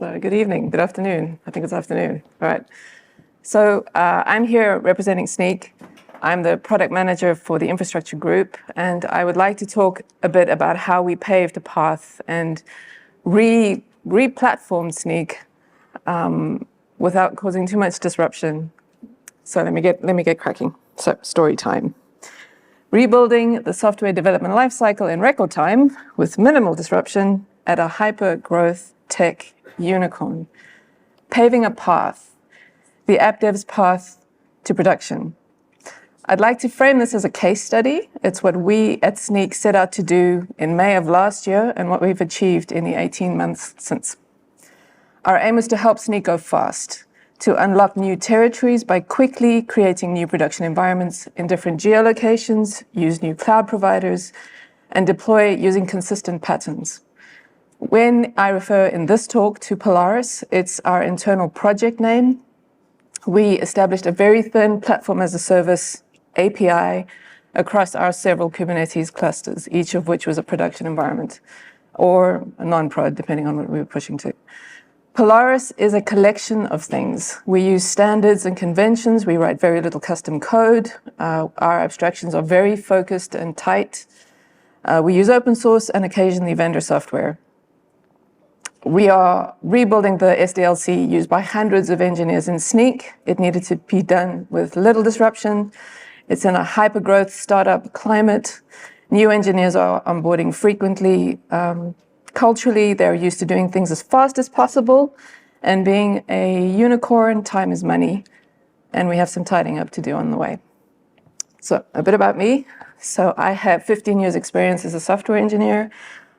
So good evening, good afternoon. I think it's afternoon. All right. So I'm here representing Sneak. I'm the product manager for the infrastructure group, and I would like to talk a bit about how we paved a path and re-platformed Sneak without causing too much disruption. So let me get cracking. So story time. Rebuilding the software development lifecycle in record time with minimal disruption at a hyper-growth tech unicorn. Paving a path, the app dev's path to production. I'd like to frame this as a case study. It's what we at Sneak set out to do in May of last year and what we've achieved in the 18 months since. Our aim is to help Sneak go fast, to unlock new territories by quickly creating new production environments in different geolocations, use new cloud providers, and deploy using consistent patterns. When I refer in this talk to Polaris, it's our internal project name. We established a very thin platform as a service API across our several Kubernetes clusters, each of which was a production environment or a non-prod, depending on what we were pushing to. Polaris is a collection of things. We use standards and conventions. We write very little custom code. Our abstractions are very focused and tight. We use open source and occasionally vendor software. We are rebuilding the SDLC used by hundreds of engineers in Sneak. It needed to be done with little disruption. It's in a hyper-growth startup climate. New engineers are onboarding frequently. Culturally, they're used to doing things as fast as possible. And being a unicorn, time is money. And we have some tidying up to do on the way. So a bit about me. So I have 15 years experience as a software engineer.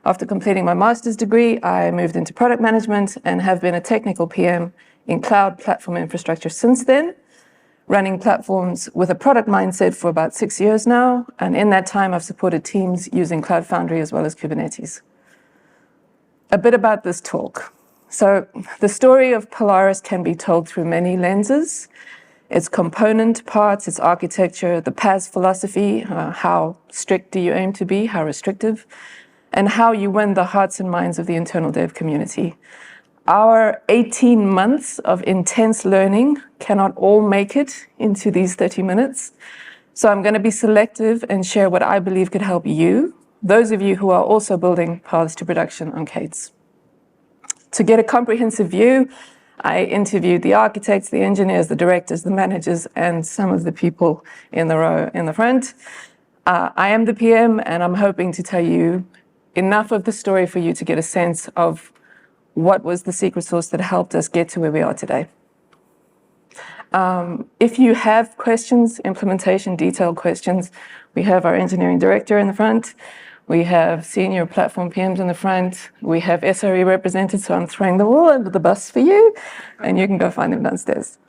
After completing my master's degree, I moved into product management and have been a technical PM in cloud platform infrastructure since then, running platforms with a product mindset for about 6 years now. And in that time, I've supported teams using Cloud Foundry as well as Kubernetes. A bit about this talk. So the story of Polaris can be told through many lenses. Its component parts, its architecture, the PaaS philosophy, how strict do you aim to be, how restrictive, and how you win the hearts and minds of the internal dev community. Our 18 months of intense learning cannot all make it into these 30 minutes. So I'm going to be selective and share what I believe could help you, those of you who are also building paths to production on K8s. To get a comprehensive view, I interviewed the architects, the engineers, the directors, the managers, and some of the people in the row in the front. I am the PM, and I'm hoping to tell you enough of the story for you to get a sense of what was the secret sauce that helped us get to where we are today. If you have questions, implementation, detailed questions, we have our engineering director in the front. We have senior platform PMs in the front. We have SRE represented, so I'm throwing them all under the bus for you, and you can go find them downstairs.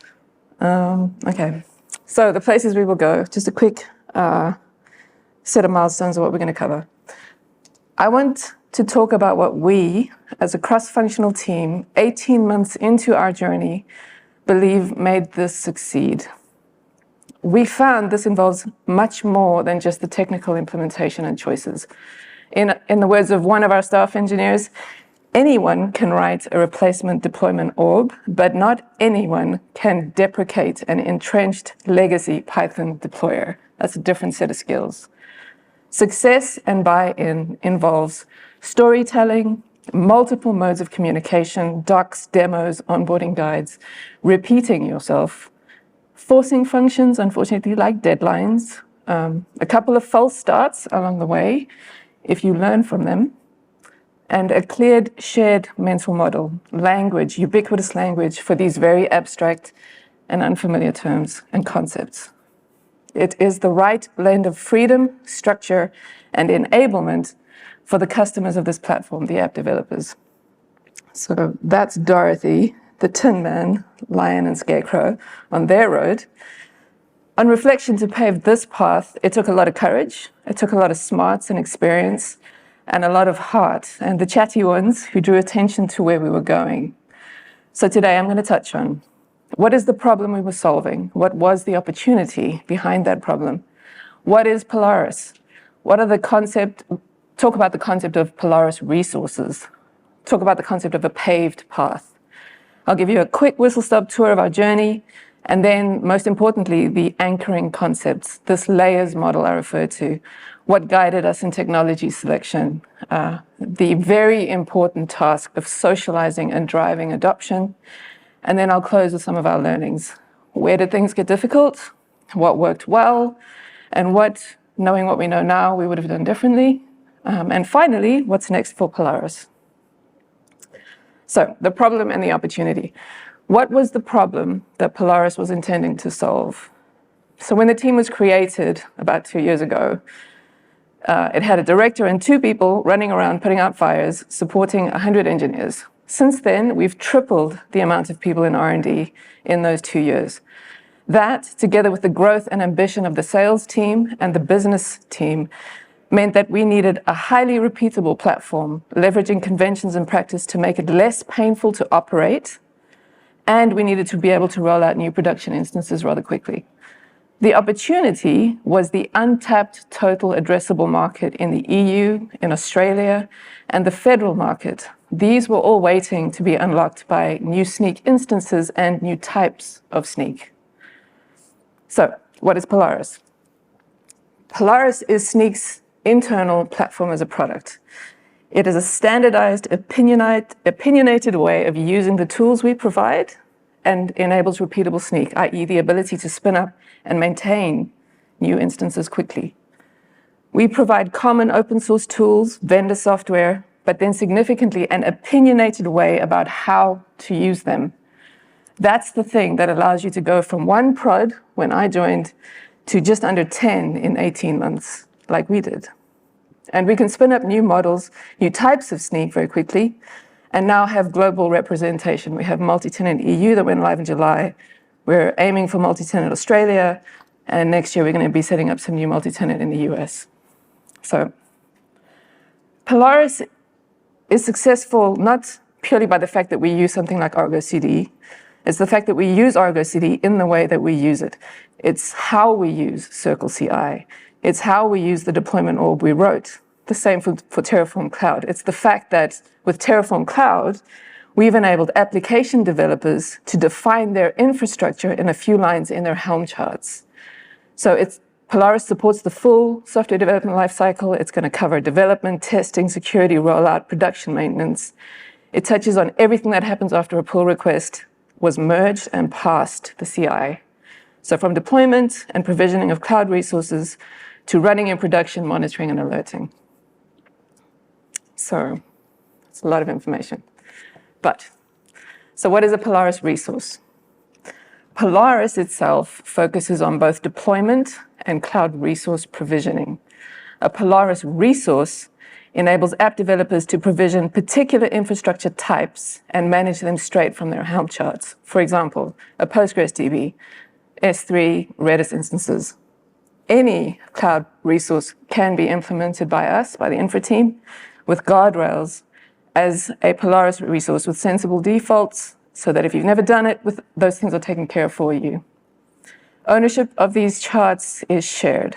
Okay, so the places we will go, just a quick set of milestones of what we're going to cover. I want to talk about what we, as a cross-functional team, 18 months into our journey, believe made this succeed. We found this involves much more than just the technical implementation and choices. In the words of one of our staff engineers, anyone can write a replacement deployment orb, but not anyone can deprecate an entrenched legacy Python deployer. That's a different set of skills. Success and buy-in involves storytelling, multiple modes of communication, docs, demos, onboarding guides, repeating yourself, forcing functions, unfortunately, like deadlines, a couple of false starts along the way, if you learn from them, and a cleared, shared mental model, language, ubiquitous language for these very abstract and unfamiliar terms and concepts. It is the right blend of freedom, structure, and enablement for the customers of this platform, the app developers. So that's Dorothy, the Tin Man, Lion, and Scarecrow on their road. On reflection, to pave this path, it took a lot of courage, it took a lot of smarts and experience, and a lot of heart, and the chatty ones who drew attention to where we were going. So today I'm going to touch on what is the problem we were solving? What was the opportunity behind that problem? What is Polaris? Talk about the concept of Polaris resources. Talk about the concept of a paved path. I'll give you a quick whistle-stop tour of our journey, and then, most importantly, the anchoring concepts, this layers model I referred to, what guided us in technology selection, the very important task of socializing and driving adoption, and then I'll close with some of our learnings. Where did things get difficult? What worked well? And what, knowing what we know now, we would have done differently? And finally, what's next for Polaris? So, the problem and the opportunity. What was the problem that Polaris was intending to solve? So when the team was created about 2 years ago, it had a director and 2 people running around putting out fires, supporting 100 engineers. Since then, we've tripled the amount of people in R&D in those 2 years. That, together with the growth and ambition of the sales team and the business team, meant that we needed a highly repeatable platform, leveraging conventions and practice to make it less painful to operate, and we needed to be able to roll out new production instances rather quickly. The opportunity was the untapped total addressable market in the EU, in Australia, and the federal market. These were all waiting to be unlocked by new Sneak instances and new types of Sneak. So, what is Polaris? Polaris is Sneak's internal platform as a product. It is a standardized, opinionated way of using the tools we provide and enables repeatable Sneak, i.e. the ability to spin up and maintain new instances quickly. We provide common open source tools, vendor software, but then significantly an opinionated way about how to use them. That's the thing that allows you to go from 1 prod, when I joined, to just under 10 in 18 months, like we did. And we can spin up new models, new types of Sneak very quickly, and now have global representation. We have multi-tenant EU that went live in July. We're aiming for multi-tenant Australia, and next year we're going to be setting up some new multi-tenant in the US. So Polaris is successful not purely by the fact that we use something like Argo CD. It's the fact that we use Argo CD in the way that we use it. It's how we use Circle CI. It's how we use the deployment orb we wrote. The same for Terraform Cloud. It's the fact that with Terraform Cloud, we've enabled application developers to define their infrastructure in a few lines in their Helm charts. So Polaris supports the full software development lifecycle. It's going to cover development, testing, security, rollout, production maintenance. It touches on everything that happens after a pull request was merged and passed the CI. So from deployment and provisioning of cloud resources to running in production, monitoring, and alerting. So it's a lot of information. So what is a Polaris resource? Polaris itself focuses on both deployment and cloud resource provisioning. A Polaris resource enables app developers to provision particular infrastructure types and manage them straight from their Helm charts. For example, a PostgreSDB, S3, Redis instances. Any cloud resource can be implemented by us, by the infra team, with guardrails as a Polaris resource with sensible defaults, so that if you've never done it, those things are taken care of for you. Ownership of these charts is shared.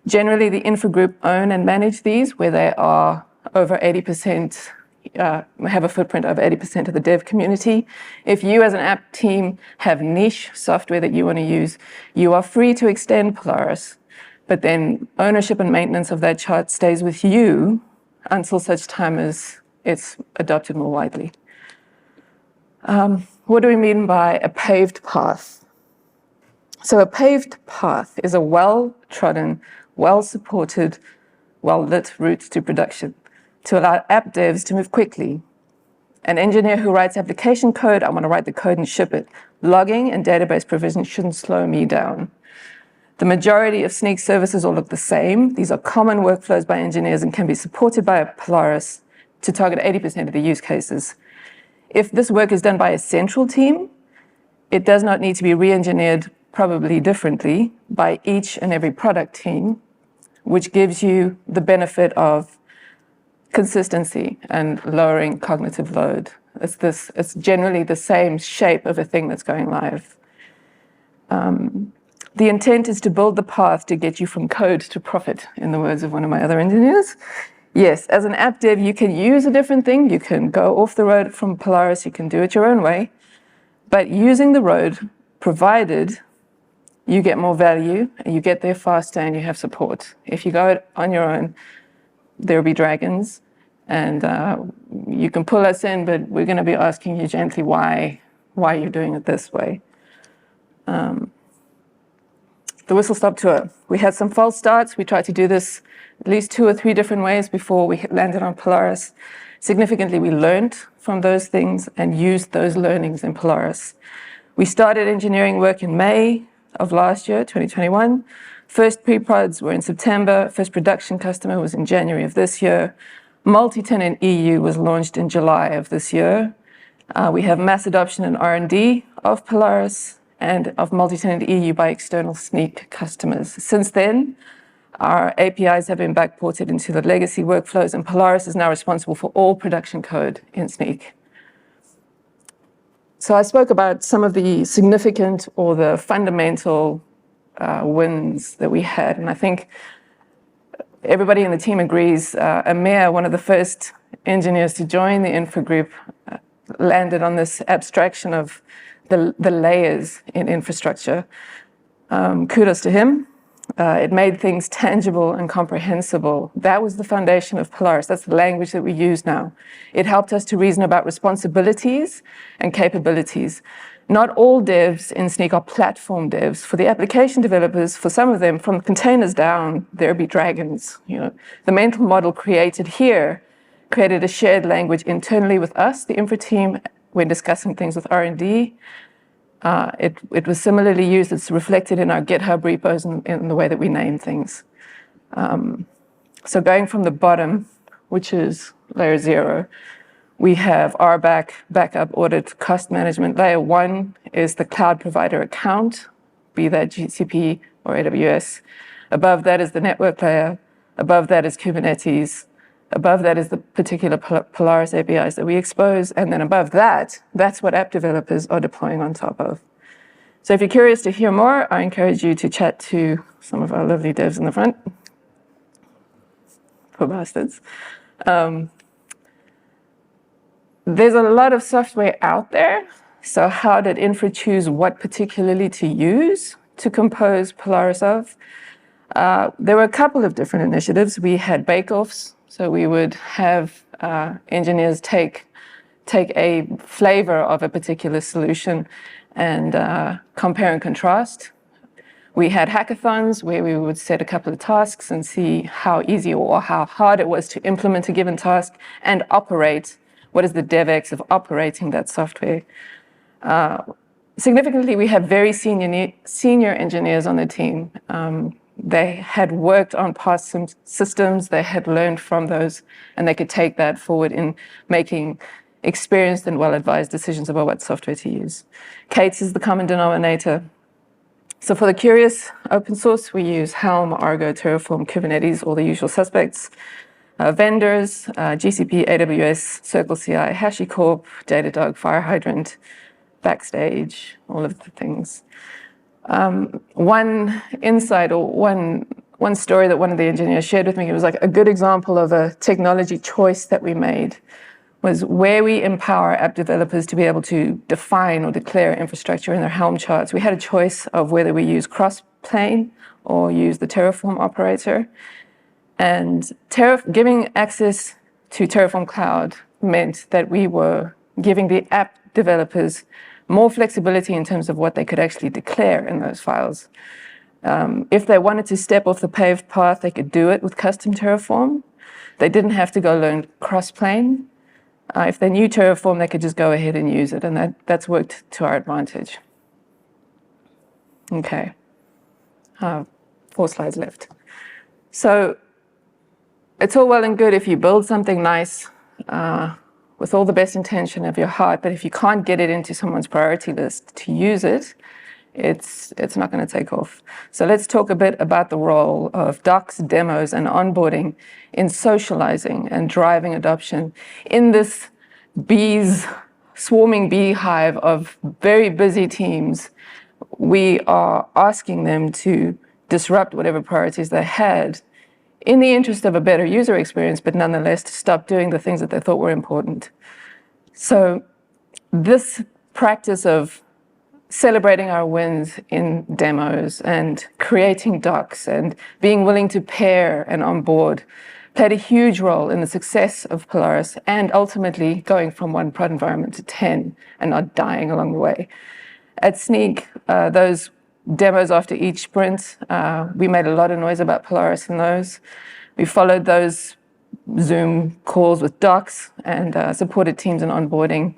Generally, the infra group own and manage these, where they are over 80%, have a footprint over 80% of the dev community. If you as an app team have niche software that you want to use, you are free to extend Polaris, but then ownership and maintenance of that chart stays with you until such time as it's adopted more widely. What do we mean by a paved path? So a paved path is a well-trodden, well-supported, well-lit route to production to allow app devs to move quickly. An engineer who writes application code, I want to write the code and ship it. Logging and database provision shouldn't slow me down. The majority of Sneak services all look the same. These are common workflows by engineers and can be supported by a Polaris to target 80% of the use cases. If this work is done by a central team, it does not need to be re-engineered probably differently by each and every product team, which gives you the benefit of consistency and lowering cognitive load. It's generally the same shape of a thing that's going live. The intent is to build the path to get you from code to profit, in the words of one of my other engineers. Yes, as an app dev, you can use a different thing. You can go off the road from Polaris. You can do it your own way. but using the road, provided you get more value and you get there faster and you have support. If you go on your own, there'll be dragons, and you can pull us in, but we're going to be asking you gently why you're doing it this way. The whistle-stop tour. We had some false starts. We tried to do this at least 2 or 3 different ways before we landed on Polaris. Significantly, we learned from those things and used those learnings in Polaris. We started engineering work in May of last year, 2021. First pre-prods were in September. First production customer was in January of this year. Multi-tenant EU was launched in July of this year. We have mass adoption and R&D of Polaris and of multi-tenant EU by external Snyk customers. Since then, our APIs have been backported into the legacy workflows, and Polaris is now responsible for all production code in Snyk. So I spoke about some of the significant or the fundamental wins that we had, and I think everybody in the team agrees. Amir, one of the first engineers to join the infra group, landed on this abstraction of the layers in infrastructure. Kudos to him. It made things tangible and comprehensible. That was the foundation of Polaris. That's the language that we use now. It helped us to reason about responsibilities and capabilities. Not all devs in Snyk are platform devs. For the application developers, for some of them, from containers down, there'll be dragons. The mental model created here created a shared language internally with us, the infra team, when discussing things with R&D. It was similarly used. It's reflected in our GitHub repos and in the way that we name things. So going from the bottom, which is layer 0, we have RBAC, backup, audit, cost management. Layer 1 is the cloud provider account, be that GCP or AWS. Above that is the network layer. Above that is Kubernetes. Above that is the particular Polaris APIs that we expose. And then above that, that's what app developers are deploying on top of. So if you're curious to hear more, I encourage you to chat to some of our lovely devs in the front. Poor bastards. There's a lot of software out there. So how did infra choose what particularly to use to compose Polaris of? There were a couple of different initiatives. We had bake-offs. So we would have engineers take a flavor of a particular solution and compare and contrast. We had hackathons where we would set a couple of tasks and see how easy or how hard it was to implement a given task and operate. What is the DevX of operating that software? Significantly, we have very senior engineers on the team. They had worked on past systems, they had learned from those, and they could take that forward in making experienced and well-advised decisions about what software to use. Kates is the common denominator. So for the curious open source, we use Helm, Argo, Terraform, Kubernetes, all the usual suspects. Vendors, GCP, AWS, CircleCI, HashiCorp, Datadog, FireHydrant, Backstage, all of the things. One insight or one story that one of the engineers shared with me, it was like a good example of a technology choice that we made, was where we empower app developers to be able to define or declare infrastructure in their Helm charts. We had a choice of whether we use cross-plane or use the Terraform operator. And giving access to Terraform Cloud meant that we were giving the app developers more flexibility in terms of what they could actually declare in those files. If they wanted to step off the paved path, they could do it with custom Terraform. They didn't have to go learn cross-plane. If they knew Terraform, they could just go ahead and use it, and that's worked to our advantage. Okay, 4 slides left. So it's all well and good if you build something nice with all the best intention of your heart, but if you can't get it into someone's priority list to use it, it's not going to take off. So let's talk a bit about the role of docs, demos, and onboarding in socializing and driving adoption in this swarming beehive of very busy teams. We are asking them to disrupt whatever priorities they had in the interest of a better user experience, but nonetheless to stop doing the things that they thought were important. So this practice of celebrating our wins in demos and creating docs and being willing to pair and onboard played a huge role in the success of Polaris and ultimately going from one prod environment to 10 and not dying along the way. At Sneak, those demos after each sprint, we made a lot of noise about Polaris in those. We followed those Zoom calls with docs and supported teams in onboarding.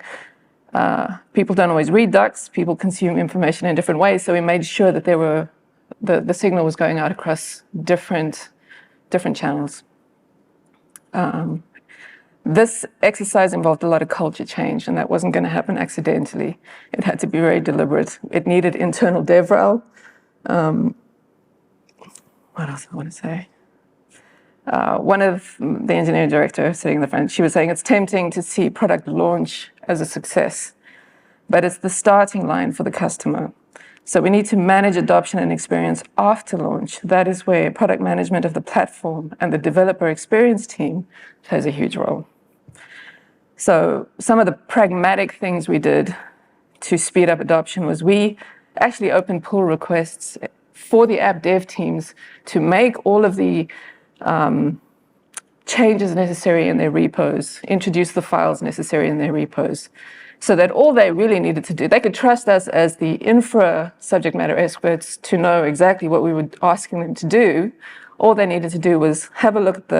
People don't always read docs. People consume information in different ways. So we made sure that the signal was going out across different channels. This exercise involved a lot of culture change, and that wasn't going to happen accidentally. It had to be very deliberate. It needed internal DevRel. What else I want to say? One of the engineering director sitting in the front, she was saying it's tempting to see product launch as a success, but it's the starting line for the customer. So we need to manage adoption and experience after launch. That is where product management of the platform and the developer experience team plays a huge role. So some of the pragmatic things we did to speed up adoption was we actually opened pull requests for the app dev teams to make all of the changes necessary in their repos, introduce the files necessary in their repos, so that all they really needed to do, they could trust us as the infra subject matter experts to know exactly what we were asking them to do. All they needed to do was have a look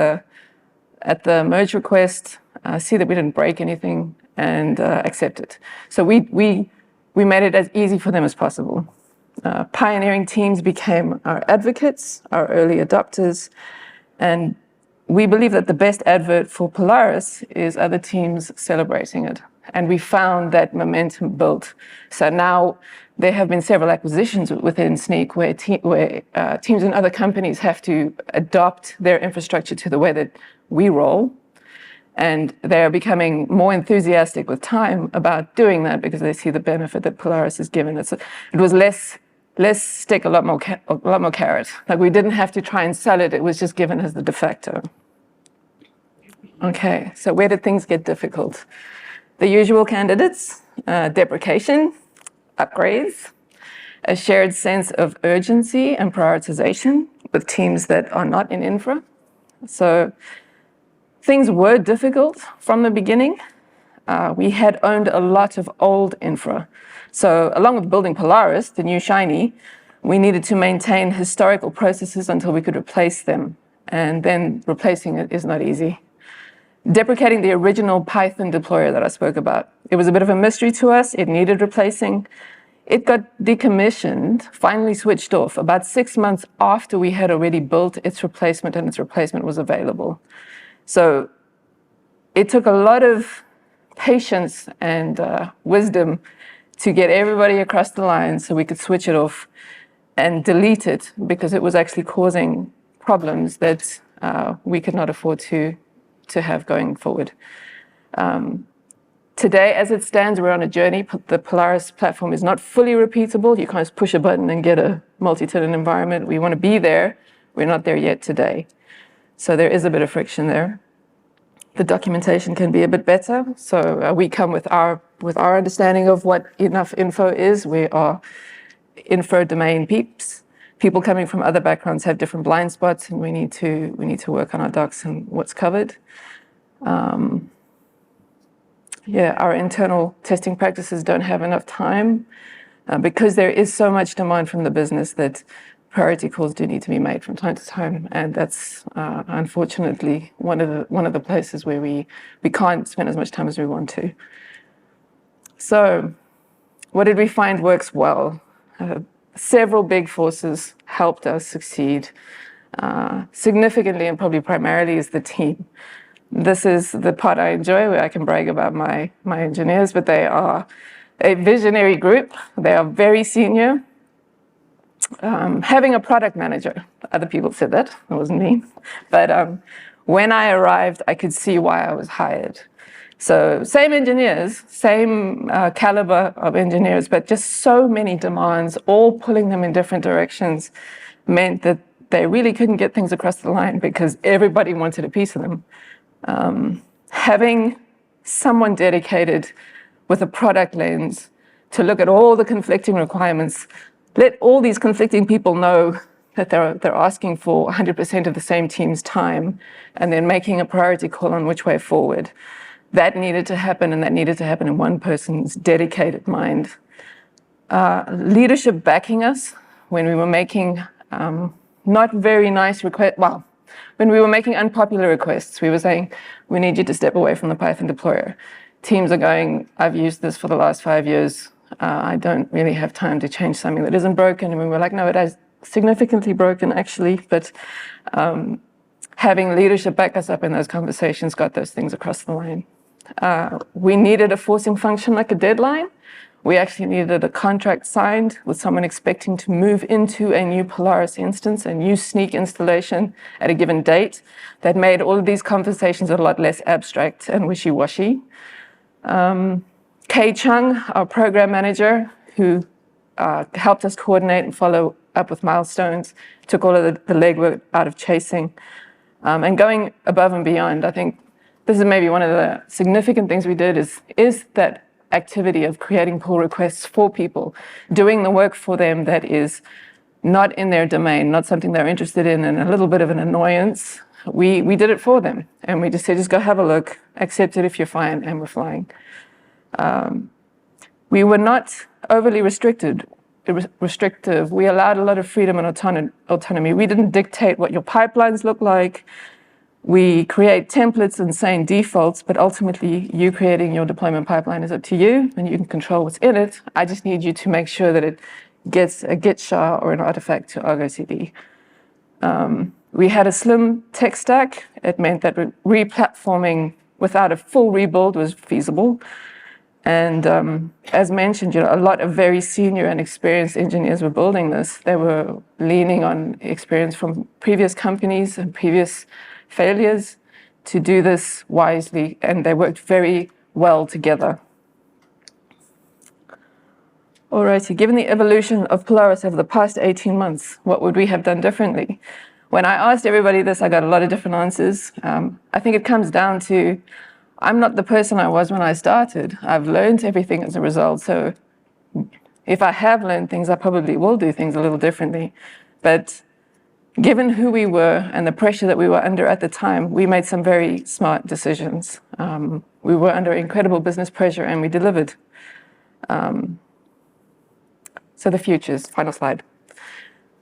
at the merge request, see that we didn't break anything, and accept it. So we made it as easy for them as possible. Pioneering teams became our advocates, our early adopters, and we believe that the best advert for Polaris is other teams celebrating it. And we found that momentum built. So now there have been several acquisitions within Sneak where teams in other companies have to adopt their infrastructure to the way that we roll. And they're becoming more enthusiastic with time about doing that because they see the benefit that Polaris has given. It was less stick, a lot more carrot. Like we didn't have to try and sell it. It was just given as the de facto. Okay, so where did things get difficult? The usual candidates, deprecation, upgrades, a shared sense of urgency and prioritization with teams that are not in infra. So things were difficult from the beginning. We had owned a lot of old infra. So along with building Polaris, the new shiny, we needed to maintain historical processes until we could replace them. And then replacing it is not easy. Deprecating the original Python deployer that I spoke about. It was a bit of a mystery to us. It needed replacing. It got decommissioned, finally switched off about 6 months after we had already built its replacement and its replacement was available. So it took a lot of patience and wisdom to get everybody across the line so we could switch it off and delete it because it was actually causing problems that we could not afford to have going forward. Today, as it stands, we're on a journey. The Polaris platform is not fully repeatable. You can't just push a button and get a multi-tenant environment. We want to be there. We're not there yet today. So there is a bit of friction there. The documentation can be a bit better. So we come with our understanding of what enough info is. We are info domain peeps. People coming from other backgrounds have different blind spots, and we need to work on our docs and what's covered. Our internal testing practices don't have enough time because there is so much demand from the business that priority calls do need to be made from time to time, and that's unfortunately one of the places where we can't spend as much time as we want to. So, what did we find works well? Several big forces helped us succeed. Significantly and probably primarily is the team. This is the part I enjoy where I can brag about my engineers, but they are a visionary group. They are very senior. Having a product manager, other people said that, it wasn't me. But when I arrived, I could see why I was hired. So same engineers, same caliber of engineers, but just so many demands, all pulling them in different directions, meant that they really couldn't get things across the line because everybody wanted a piece of them. Having someone dedicated with a product lens to look at all the conflicting requirements, let all these conflicting people know that they're asking for 100% of the same team's time, and then making a priority call on which way forward. That needed to happen, and that needed to happen in one person's dedicated mind. Leadership backing us when we were making not very nice requests. Well, when we were making unpopular requests, we were saying, we need you to step away from the Python deployer. Teams are going, I've used this for the last 5 years. I don't really have time to change something that isn't broken. And we were like, no, it is significantly broken, actually. But having leadership back us up in those conversations got those things across the line. We needed a forcing function like a deadline. We actually needed a contract signed with someone expecting to move into a new Polaris instance, a new Sneak installation at a given date. That made all of these conversations a lot less abstract and wishy-washy. Kei Chung, our program manager, who helped us coordinate and follow up with milestones, took all of the legwork out of chasing. And going above and beyond, I think this is maybe one of the significant things we did is that activity of creating pull requests for people, doing the work for them that is not in their domain, not something they're interested in, and a little bit of an annoyance. We did it for them, and we just said, just go have a look, accept it if you're fine, and we're flying. We were not overly restrictive. We allowed a lot of freedom and autonomy. We didn't dictate what your pipelines look like. We create templates and saying defaults, but ultimately you creating your deployment pipeline is up to you, and you can control what's in it. I just need you to make sure that it gets a git SHA or an artifact to Argo CD. We had a slim tech stack. It meant that re-platforming without a full rebuild was feasible. And as mentioned, a lot of very senior and experienced engineers were building this. They were leaning on experience from previous companies and previous failures to do this wisely, and they worked very well together. Alrighty, given the evolution of Polaris over the past 18 months, what would we have done differently? When I asked everybody this, I got a lot of different answers. I think it comes down to, I'm not the person I was when I started. I've learned everything as a result, so if I have learned things, I probably will do things a little differently. But given who we were and the pressure that we were under at the time, we made some very smart decisions. We were under incredible business pressure, and we delivered. So the futures, final slide.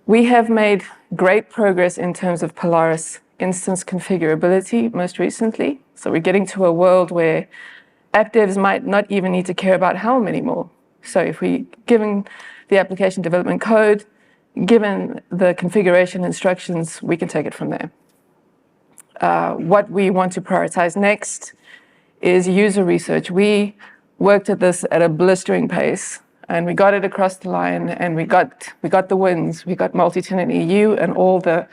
We have made great progress in terms of Polaris instance configurability most recently. So we're getting to a world where app devs might not even need to care about Helm anymore. So if we, given the application development code, given the configuration instructions, we can take it from there. What we want to prioritize next is user research. We worked at this at a blistering pace, and we got it across the line, and we got the wins. We got multi-tenant EU and all the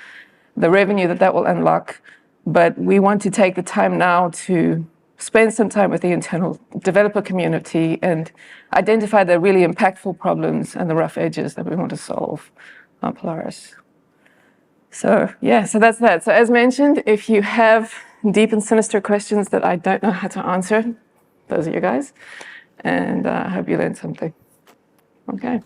revenue that will unlock. But we want to take the time now to spend some time with the internal developer community and identify the really impactful problems and the rough edges that we want to solve on Polaris. So yeah, so that's that. So as mentioned, if you have deep and sinister questions that I don't know how to answer, those are you guys. And I hope you learned something. Okay.